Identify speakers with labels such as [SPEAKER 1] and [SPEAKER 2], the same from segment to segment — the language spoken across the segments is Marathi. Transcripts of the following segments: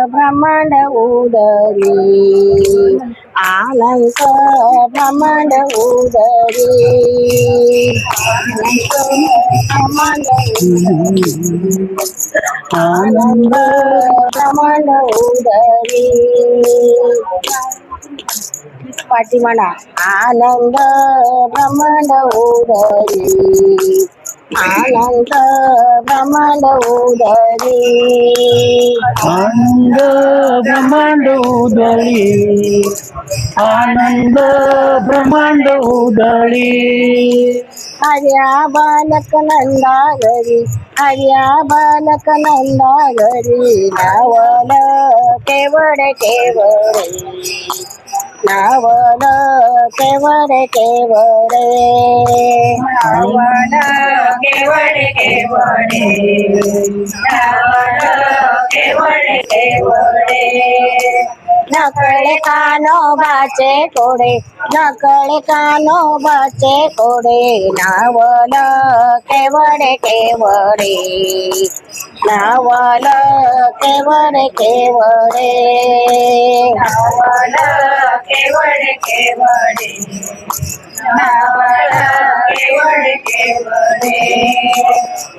[SPEAKER 1] ब्रह्मांड उदरी अनंत ब्रह्मांड उदरी ब्रह्मांड आनंद ब्रह्मांड उदरी पाठी म्हणा आनंद ब्रह्मांड उदरी आनंद ब्रह्मांड उदरी
[SPEAKER 2] आनंद ब्रह्मांड उदळी आनंद ब्रह्मांड उदळी
[SPEAKER 1] हर्या बालक नंदा घरी हर्या बालक नंदा घरी नावल केवळ केवळ नावल केवळ केवळ
[SPEAKER 3] नावल केवळ केवळ नावल केवळ केवळ
[SPEAKER 1] नकळे कानोबाचे कोडे नकळे कानोबाचे कोडे नावल केवळे केवळे नावल केवळे केवळे
[SPEAKER 3] नावल केवळ केवळ नावल केवळ केवळ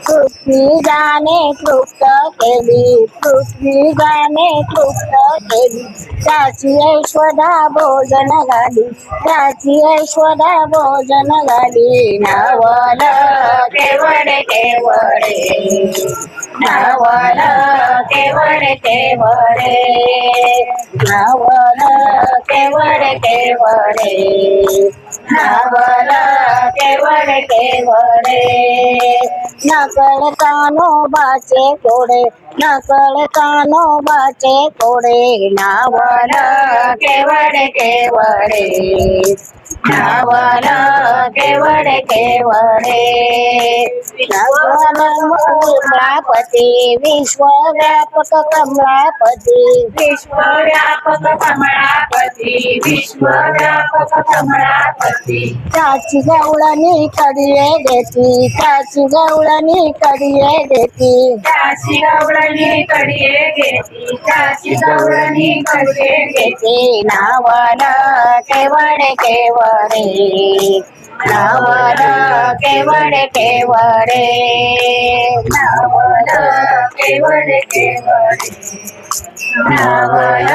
[SPEAKER 1] पृथ्वी गाणे तृप्त केली पृथ्वी गाणे तृप्त केली त्याची ऐश्वदा भोजन घाली त्याची ऐश्वदा भोजन घाली नावल
[SPEAKER 3] केवळ केवळ
[SPEAKER 1] नावल
[SPEAKER 3] केवळ केवळ
[SPEAKER 1] नावल केवळ केवळ
[SPEAKER 3] नावल केवळ केवळ
[SPEAKER 1] नकळ कानोबाचे कोडे नकळ कानोबाचे कोडे नावल
[SPEAKER 3] केवळ केवळ नावल केवळ केवळ
[SPEAKER 1] कमलापती विश्वव्यापक कमलापती
[SPEAKER 3] विश्वव्यापक कमळापती विश्वव्यापक कमळापती
[SPEAKER 1] त्याची गवळणी कडिये देती त्याची गवळणी कडिये देती
[SPEAKER 3] त्याची गवळणी कडिये घेती त्याची गवळणी कडिये घेती
[SPEAKER 1] नावल केवळ केवळ
[SPEAKER 3] नावल केवळ केवळ नावल केवळ केवळ नावल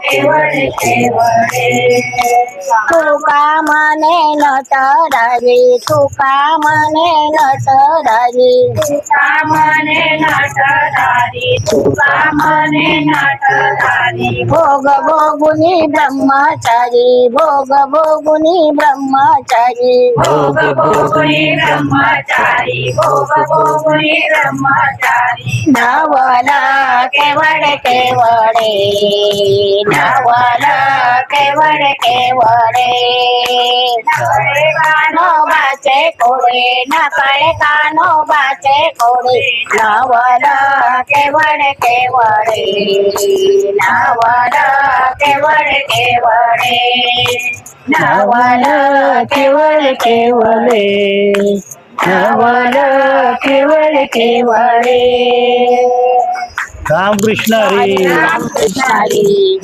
[SPEAKER 3] केवळ केवळ
[SPEAKER 1] तुका मने नटराजी तुका मने नटराजी
[SPEAKER 3] तुका मने नाटधारी तुका मने नाटधारी
[SPEAKER 1] भोग भोगुनी ब्रह्मचारी भोग भोगुनी ब्रह्मचारी
[SPEAKER 3] भोग भोगुनी ब्रह्मचारी भोग भोगुनी ब्रह्मचारी
[SPEAKER 1] नावल केवळ केवळे नावल केवळ केवळे
[SPEAKER 3] नकळे
[SPEAKER 1] कानोबाचे कोडे नकळे कानोबाचे कोडे नावल केवळ केवळे नावल केवळ केवळे
[SPEAKER 2] नावल केवळ केवळे नावल केवळ केवळे रामकृष्ण हरी
[SPEAKER 1] रामकृष्ण हरी